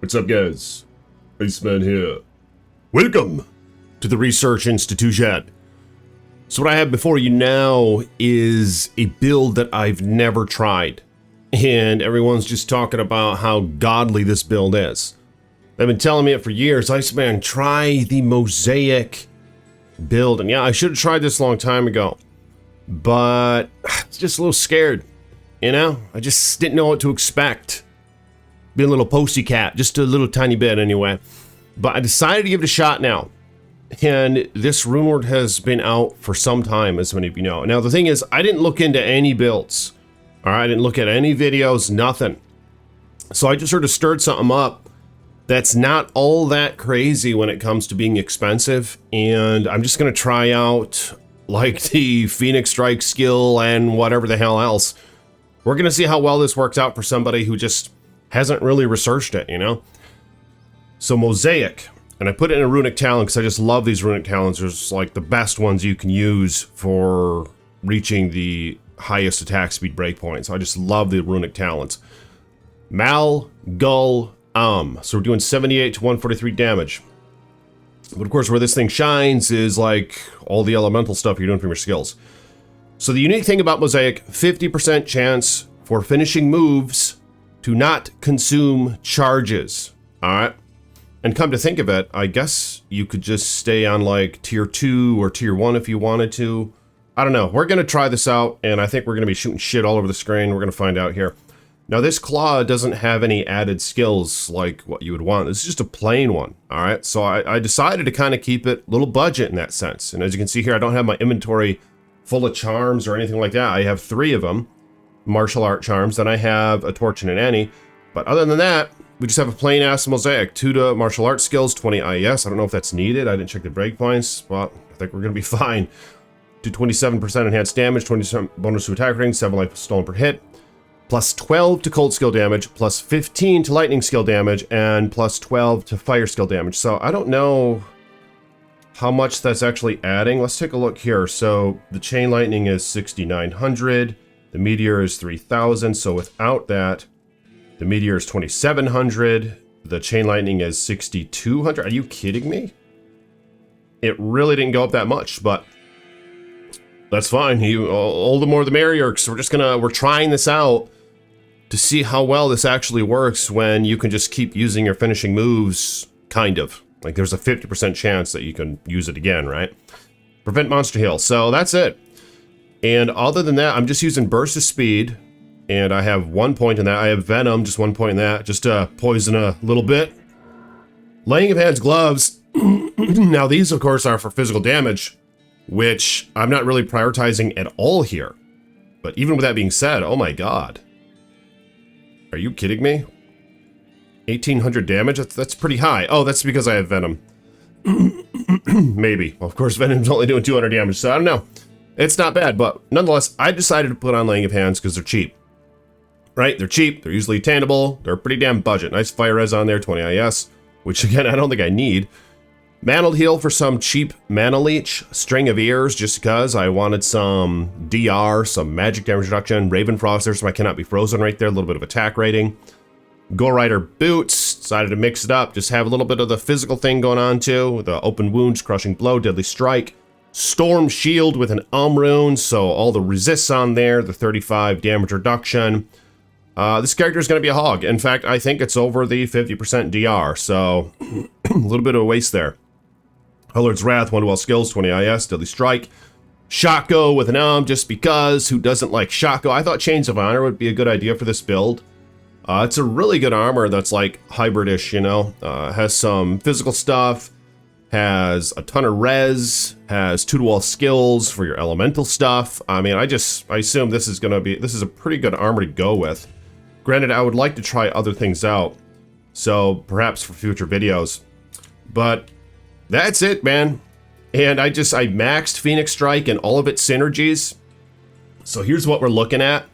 What's up, guys? Iceman here. Welcome to the Research Institution. So what I have before you now is a build that I've never tried. And everyone's just talking about how godly this build is. They've been telling me it for years. Iceman, try the MOSAIC build. And yeah, I should have tried this a long time ago. But it's just a little scared. You know? I just didn't know what to expect. Being a little posty cat, just a little tiny bit anyway. But I decided to give it a shot now. And this Rune-Word has been out for some time, as many of you know. Now the thing is, I didn't look into any builds. Alright, I didn't look at any videos, nothing. So I just sort of stirred something up that's not all that crazy when it comes to being expensive. And I'm just going to try out like the Phoenix Strike skill and whatever the hell else. We're going to see how well this works out for somebody who just hasn't really researched it, you know? So MOSAIC, and I put it in a runic talent because I just love these runic talents. They're just like the best ones you can use for reaching the highest attack speed breakpoints. I just love the runic talents. Mal, Gull, so we're doing 78 to 143 damage. But of course, where this thing shines is like all the elemental stuff you're doing from your skills. So the unique thing about MOSAIC, 50% chance for finishing moves to not consume charges. Alright? And come to think of it, I guess you could just stay on like tier 2 or tier 1 if you wanted to. I don't know. We're going to try this out, and I think we're going to be shooting shit all over the screen. We're going to find out here. Now, this claw doesn't have any added skills like what you would want. It's just a plain one. Alright? So I decided to kind of keep it a little budget in that sense. And as you can see here, I don't have my inventory full of charms or anything like that. I have 3 of them. Martial art charms, then I have a torch and an Annie. But other than that, we just have a plain ass MOSAIC. 2 to martial art skills, 20 IES. I don't know if that's needed. I didn't check the breakpoints, but I think we're gonna be fine. Do 27% enhanced damage, 27 bonus to attack rating, 7 life stolen per hit, plus 12 to cold skill damage, plus 15 to lightning skill damage, and plus 12 to fire skill damage. So I don't know how much that's actually adding. Let's take a look here. So the chain lightning is 6,900. The meteor is 3,000, so without that, the meteor is 2,700. The chain lightning is 6,200. Are you kidding me? It really didn't go up that much, but that's fine. All the more the merrier, because we're trying this out to see how well this actually works when you can just keep using your finishing moves, kind of. Like there's a 50% chance that you can use it again, right? Prevent monster heal. So that's it. And other than that, I'm just using Burst of Speed, and I have 1 point in that. I have Venom, just 1 point in that, just to poison a little bit. Laying of Hands gloves. Now these, of course, are for physical damage, which I'm not really prioritizing at all here. But even with that being said, oh my god. Are you kidding me? 1,800 damage? That's pretty high. Oh, that's because I have Venom. Maybe. Well, of course, Venom's only doing 200 damage, so I don't know. It's not bad, but nonetheless, I decided to put on Laying of Hands because they're cheap. Right? They're cheap, they're easily attainable, they're pretty damn budget. Nice fire res on there, 20 IS, which again, I don't think I need. Mantled Heal for some cheap Mana Leech. String of Ears, just because I wanted some DR, some magic damage reduction. Raven Frost, there's my Cannot Be Frozen right there, a little bit of attack rating. Go Rider Boots, decided to mix it up, just have a little bit of the physical thing going on too. The Open Wounds, Crushing Blow, Deadly Strike. Storm Shield with an rune, so all the resists on there, the 35 damage reduction. This character is going to be a hog. In fact, I think it's over the 50% DR, so a little bit of a waste there. Hellord's Wrath, 1 well skills, 20 IS, Deadly Strike. Shotgo with an just because, who doesn't like Shotgo? I thought Chains of Honor would be a good idea for this build. It's a really good armor that's like hybridish, you know. Has some physical stuff. Has a ton of res, has 2-to-wall skills for your elemental stuff. I mean, I assume this is a pretty good armor to go with. Granted, I would like to try other things out, so perhaps for future videos. But that's it, man. And I maxed Phoenix Strike and all of its synergies. So here's what we're looking at.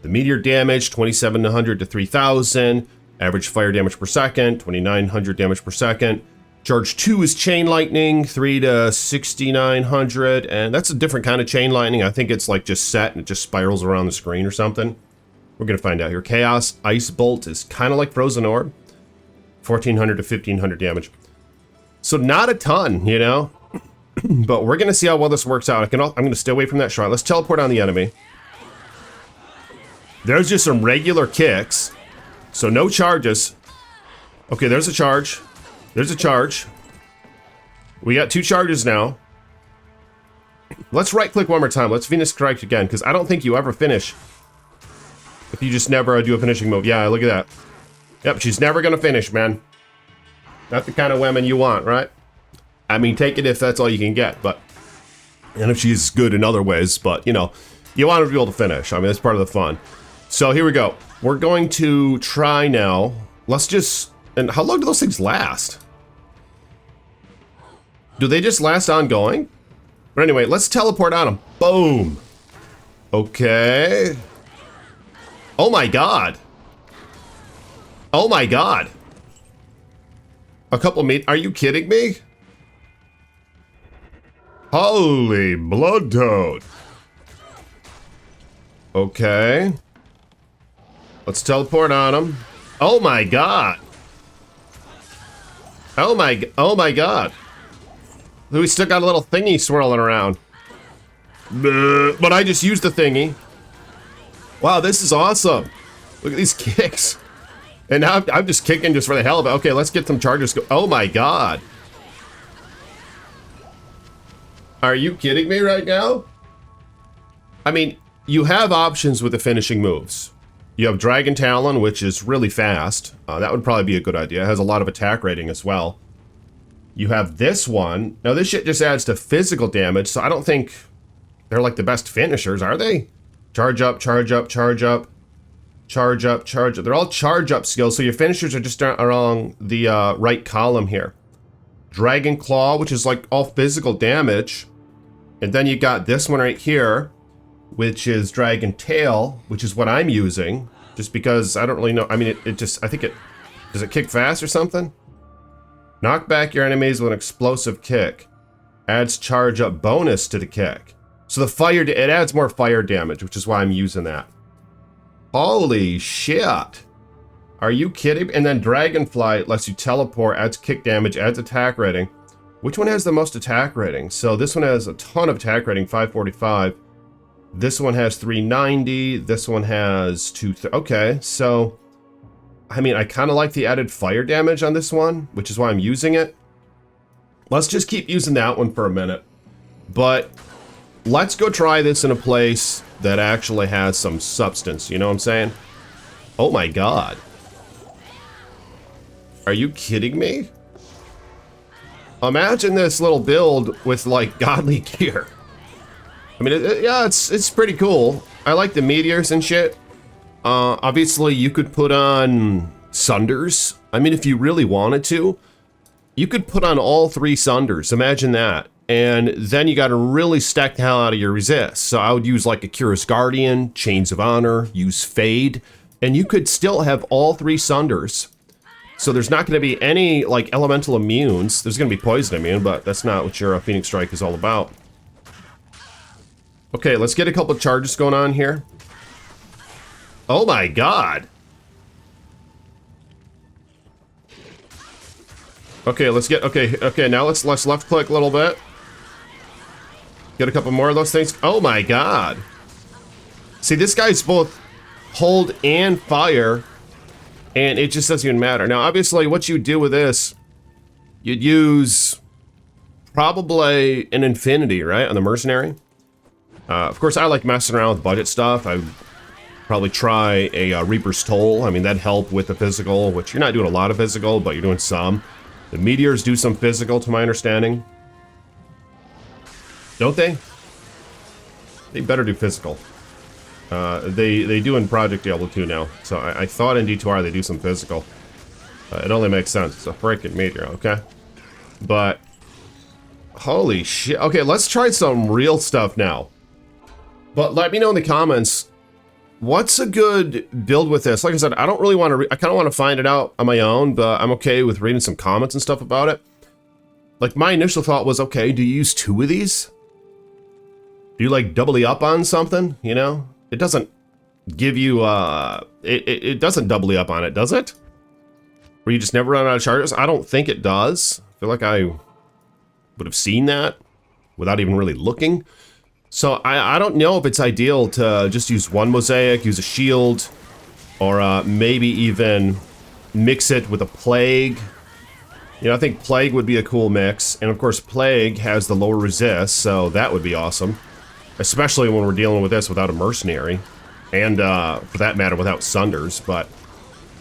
The meteor damage, 2,700 to 3,000. Average fire damage per second, 2,900 damage per second. Charge 2 is Chain Lightning, 3 to 6,900, and that's a different kind of Chain Lightning. I think it's like just set and it just spirals around the screen or something. We're gonna find out here. Chaos Ice Bolt is kind of like Frozen Orb. 1400 to 1500 damage. So not a ton, you know? But we're going to see how well this works out. I'm going to stay away from that shrine. Let's teleport on the enemy. There's just some regular kicks. So no charges. Okay, there's a charge. There's a charge. We got 2 charges now. Let's right-click one more time. Let's Venus Strike again, because I don't think you ever finish if you just never do a finishing move. Yeah, look at that. Yep, she's never going to finish, man. Not the kind of women you want, right? I mean, take it if that's all you can get, but... And if she's good in other ways, but, you know, you want her to be able to finish. I mean, that's part of the fun. So here we go. We're going to try now. Let's just... And how long do those things last? Do they just last ongoing? But anyway, let's teleport on them. Boom. Okay. Oh my god. Oh my god. A couple of Are you kidding me? Holy blood toad. Okay. Let's teleport on them. Oh my god. Oh my god. We still got a little thingy swirling around. But I just used the thingy. Wow, this is awesome. Look at these kicks. And now I'm just kicking just for the hell of it. Okay, let's get some charges. Oh my god. Are you kidding me right now? I mean, you have options with the finishing moves. You have Dragon Talon, which is really fast. That would probably be a good idea. It has a lot of attack rating as well. You have this one. Now, this shit just adds to physical damage, so I don't think they're like the best finishers, are they? Charge up, charge up, charge up, charge up, charge up. They're all charge up skills, so your finishers are just along the right column here. Dragon Claw, which is like all physical damage. And then you got this one right here, which is Dragon Tail, which is what I'm using. Just because I don't really know. I mean, I think it, does it kick fast or something? Knock back your enemies with an explosive kick. Adds charge up bonus to the kick. So the fire, it adds more fire damage, which is why I'm using that. Holy shit. Are you kidding? And then Dragonfly lets you teleport, adds kick damage, adds attack rating. Which one has the most attack rating? So this one has a ton of attack rating, 545. This one has 390. This one has okay, so... I mean, I kind of like the added fire damage on this one, which is why I'm using it. Let's just keep using that one for a minute. But let's go try this in a place that actually has some substance, you know what I'm saying? Oh my god. Are you kidding me? Imagine this little build with, like, godly gear. I mean, yeah, it's pretty cool. I like the meteors and shit. Obviously, you could put on Sunders. I mean, if you really wanted to, you could put on all 3 Sunders. Imagine that. And then you got to really stack the hell out of your resist. So I would use like a Curious Guardian, Chains of Honor, use Fade, and you could still have all 3 Sunders. So there's not going to be any like elemental immunes. There's going to be poison immune, but that's not what your Phoenix Strike is all about. Okay, let's get a couple of charges going on here. Oh my god. Okay, let's get okay, now let's left click a little bit. Get a couple more of those things. Oh my god. See, this guy's both hold and fire, and it just doesn't even matter. Now, obviously, what you do with this, you'd use probably an Infinity, right, on the Mercenary. Of course, I like messing around with budget stuff. I probably try a Reaper's Toll. I mean, that'd help with the physical, which you're not doing a lot of physical, but you're doing some. The Meteors do some physical, to my understanding. Don't they? They better do physical. They do in Project Diablo 2 now. So I thought in D2R they do some physical. It only makes sense. It's a freaking Meteor, okay? But, holy shit. Okay, let's try some real stuff now. But let me know in the comments, what's a good build with this? Like I said, I don't really want to, I kind of want to find it out on my own, but I'm okay with reading some comments and stuff about it. Like, my initial thought was, okay, do you use 2 of these? Do you, like, doubly up on something, you know? It doesn't give you, it doesn't doubly up on it, does it? Where you just never run out of charges? I don't think it does. I feel like I would have seen that without even really looking. So I don't know if it's ideal to just use one mosaic, use a shield, or maybe even mix it with a plague. You know, I think plague would be a cool mix. And of course, plague has the lower resist, so that would be awesome. Especially when we're dealing with this without a mercenary. And for that matter, without sunders. But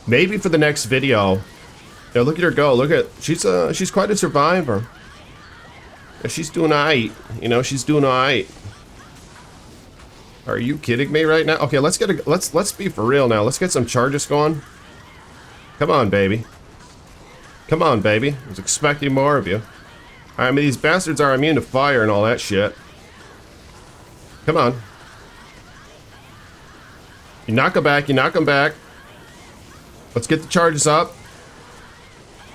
maybe for the next video, you know, look at her go. Look at, she's quite a survivor. She's doing alright. You know, she's doing alright. Are you kidding me right now? Okay, let's be for real now. Let's get some charges going. Come on, baby. Come on, baby. I was expecting more of you. I mean, these bastards are immune to fire and all that shit. Come on. You knock them back, you knock them back. Let's get the charges up.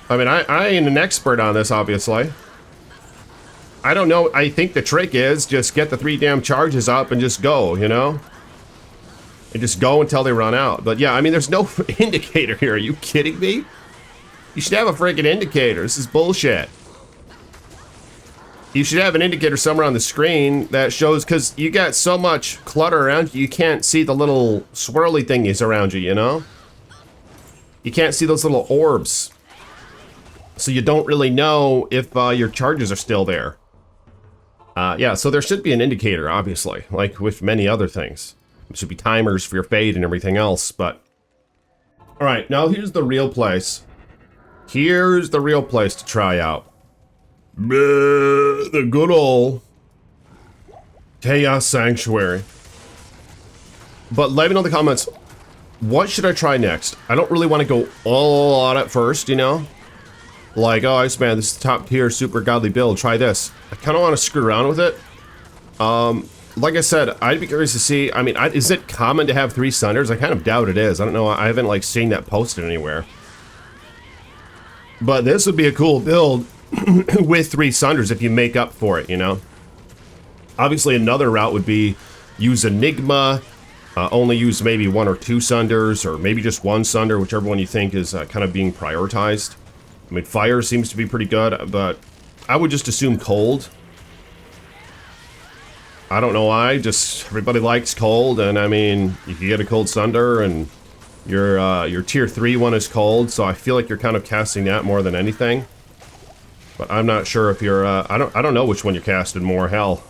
I mean, I ain't an expert on this, obviously. I don't know. I think the trick is just get the 3 damn charges up and just go, you know? And just go until they run out. But yeah, I mean, there's no indicator here. Are you kidding me? You should have a freaking indicator. This is bullshit. You should have an indicator somewhere on the screen that shows, because you got so much clutter around you, you can't see the little swirly thingies around you, you know? You can't see those little orbs. So you don't really know if your charges are still there. Yeah, so there should be an indicator, obviously, like with many other things. There should be timers for your fade and everything else, but... Alright, now here's the real place. Here's the real place to try out. The good old Chaos Sanctuary. But let me know in the comments, what should I try next? I don't really want to go all out at first, you know? Like, oh, Iceman, this is top tier, super godly build, try this. I kind of want to screw around with it. Like I said, I'd be curious to see, I mean, is it common to have 3 sunders? I kind of doubt it is. I don't know, I haven't, like, seen that posted anywhere. But this would be a cool build with 3 sunders if you make up for it, you know? Obviously, another route would be use Enigma, only use maybe 1 or 2 sunders, or maybe just 1 sunder, whichever one you think is kind of being prioritized. I mean, fire seems to be pretty good, but I would just assume cold. I don't know why, just everybody likes cold, and I mean, you can get a cold sunder, and your tier 3 one is cold, so I feel like you're kind of casting that more than anything. But I'm not sure if you're, I don't know which one you're casting more, hell.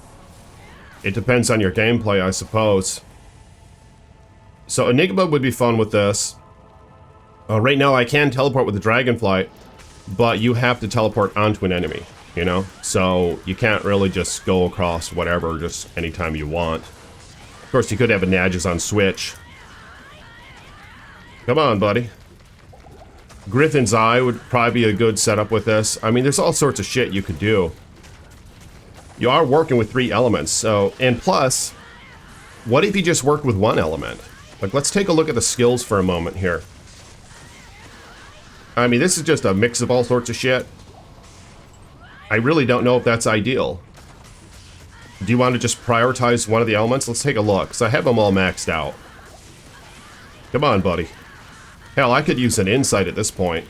It depends on your gameplay, I suppose. So Enigma would be fun with this. Right now I can teleport with the Dragonflight, but you have to teleport onto an enemy, you know? So you can't really just go across whatever just anytime you want. Of course, you could have a Nagus on Switch. Come on, buddy. Griffin's Eye would probably be a good setup with this. I mean, there's all sorts of shit you could do. You are working with 3 elements, so... And plus, what if you just worked with 1 element? Like, let's take a look at the skills for a moment here. I mean, this is just a mix of all sorts of shit. I really don't know if that's ideal. Do you want to just prioritize one of the elements? Let's take a look, because I have them all maxed out. Come on, buddy. Hell, I could use an insight at this point.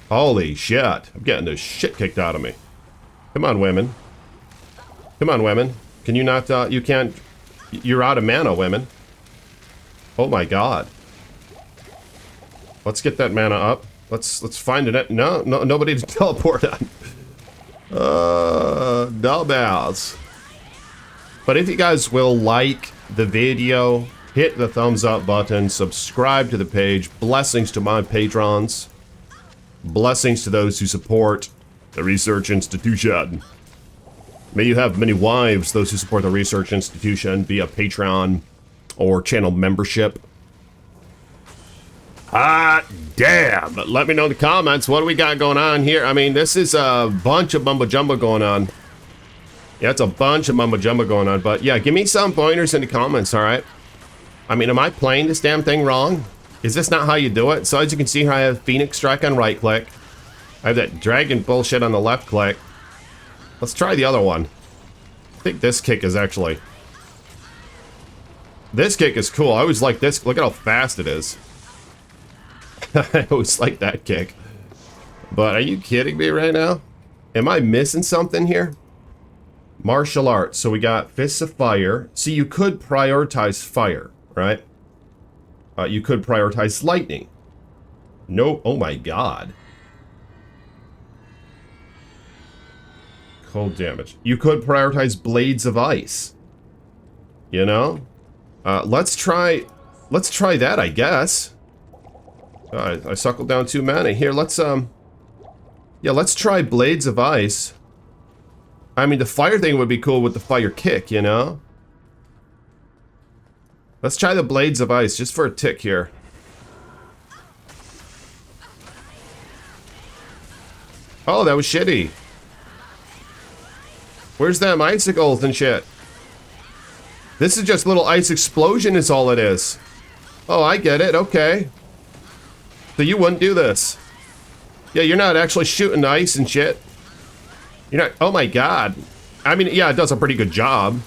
Holy shit. I'm getting the shit kicked out of me. Come on, women. Come on, women. Can you not, you can't... You're out of mana, women. Oh my god. Let's get that mana up. Let's find it. No, nobody to teleport on. Dumbass. But if you guys will like the video, hit the thumbs up button, subscribe to the page. Blessings to my patrons. Blessings to those who support the Research Institution. May you have many wives, those who support the Research Institution via Patreon or channel membership. Hot damn! But let me know in the comments, what do we got going on here? I mean, this is a bunch of mumbo jumbo going on. Yeah, it's a bunch of mumbo jumbo going on, but yeah, give me some pointers in the comments, alright? I mean, am I playing this damn thing wrong? Is this not how you do it? So as you can see here, I have Phoenix Strike on right click. I have that dragon bullshit on the left click. Let's try the other one. I think this kick is actually... This kick is cool. I always like this. Look at how fast it is. I always like that kick. But are you kidding me right now? Am I missing something here? Martial arts. So we got Fists of Fire. See, you could prioritize fire, right? You could prioritize lightning. No. Oh my god. Cold damage. You could prioritize Blades of Ice. You know? Let's try that, I guess. I suckled down 2 mana. Here, let's try Blades of Ice. I mean, the fire thing would be cool with the fire kick, you know? Let's try the Blades of Ice just for a tick here. Oh, that was shitty. Where's them icicles and shit? This is just little ice explosion is all it is. Oh, I get it. Okay. So you wouldn't do this. Yeah, you're not actually shooting ice and shit. You're not. Oh my god. I mean, yeah, it does a pretty good job.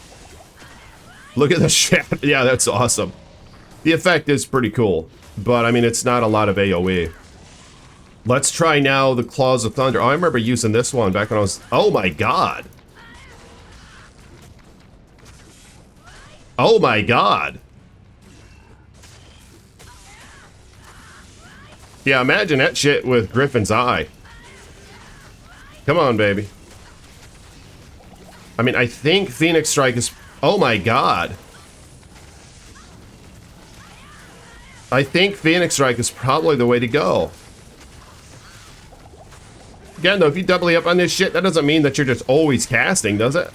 Look at the shit. Yeah, that's awesome. The effect is pretty cool. But, I mean, it's not a lot of AoE. Let's try now the Claws of Thunder. Oh, I remember using this one back when I was... Oh my god. Oh my god. Yeah, imagine that shit with Griffin's Eye. Come on, baby. I mean, I think Phoenix Strike is... Oh my god. I think Phoenix Strike is probably the way to go. Again, though, if you doubly up on this shit, that doesn't mean that you're just always casting, does it?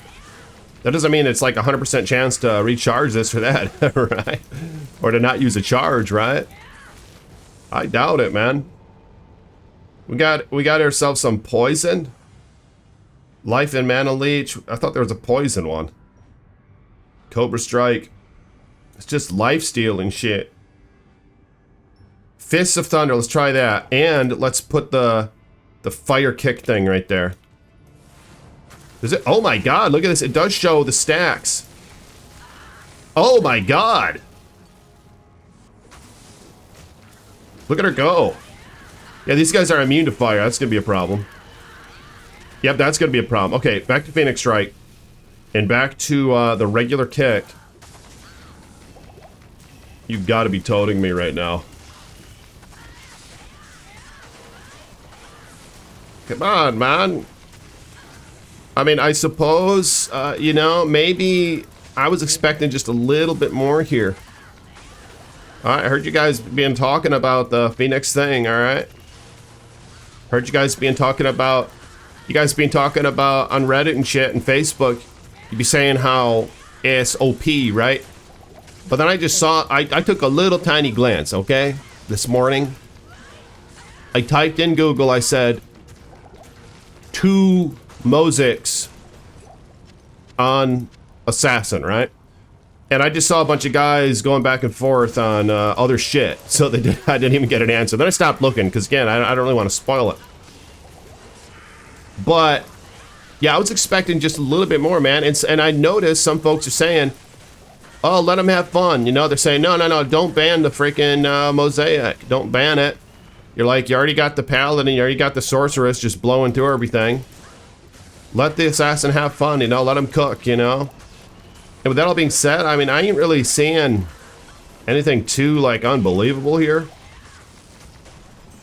That doesn't mean it's like a 100% chance to recharge this or that, right? Or to not use a charge, right? I doubt it, man. We got ourselves some poison. Life and Mana Leech. I thought there was a poison one. Cobra Strike. It's just life stealing shit. Fists of Thunder. Let's try that. And let's put the fire kick thing right there. Is it? Oh my god, look at this. It does show the stacks. Oh my god. Look at her go. Yeah, these guys are immune to fire. That's going to be a problem. Yep, that's going to be a problem. Okay, back to Phoenix Strike. And back to the regular kick. You've got to be toting me right now. Come on, man. I mean, I suppose, you know, maybe I was expecting just a little bit more here. Alright, I heard you guys being talking about the Phoenix thing, alright? Heard you guys being talking about... You guys being talking about on Reddit and shit and Facebook. You'd be saying how it's OP, right? But then I just saw... I took a little tiny glance, okay? This morning. I typed in Google, I said... 2 MOSAICs on Assassin, right? And I just saw a bunch of guys going back and forth on other shit. So I didn't even get an answer. Then I stopped looking, because again, I don't really want to spoil it. But, yeah, I was expecting just a little bit more, man. And I noticed some folks are saying, oh, let them have fun. You know, they're saying, no, don't ban the freaking MOSAIC. Don't ban it. You're like, you already got the Paladin, you already got the Sorceress just blowing through everything. Let the Assassin have fun, you know, let him cook, you know. And with that all being said, I mean, I ain't really seeing anything too, like, unbelievable here.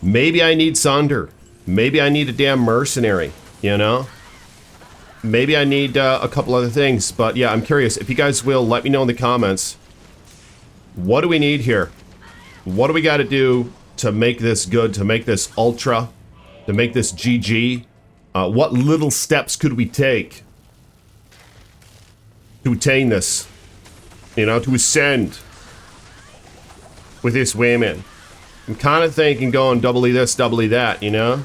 Maybe I need Sunder. Maybe I need a damn Mercenary, you know. Maybe I need a couple other things. But, yeah, I'm curious. If you guys will, let me know in the comments. What do we need here? What do we got to do to make this good, to make this ultra, to make this GG? What little steps could we take to attain this? You know, to ascend with this women. I'm kind of thinking going doubly this, doubly that, you know?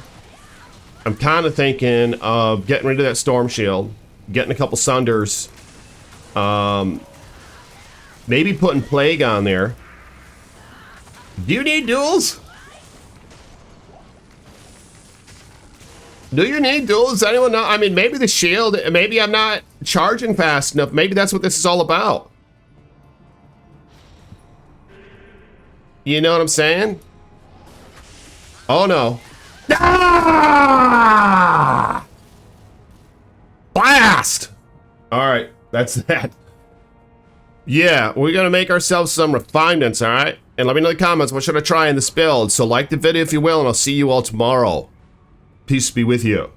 I'm kind of thinking of getting rid of that Storm Shield, getting a couple Sunders, maybe putting Plague on there. Do you need duels? Do you need duels? Does anyone know? I mean, maybe the shield, maybe I'm not charging fast enough. Maybe that's what this is all about. You know what I'm saying? Oh no. Ah! Blast! Alright, that's that. Yeah, we're gonna make ourselves some refinements, alright? And let me know in the comments, what should I try in this build? So like the video if you will, and I'll see you all tomorrow. Peace be with you.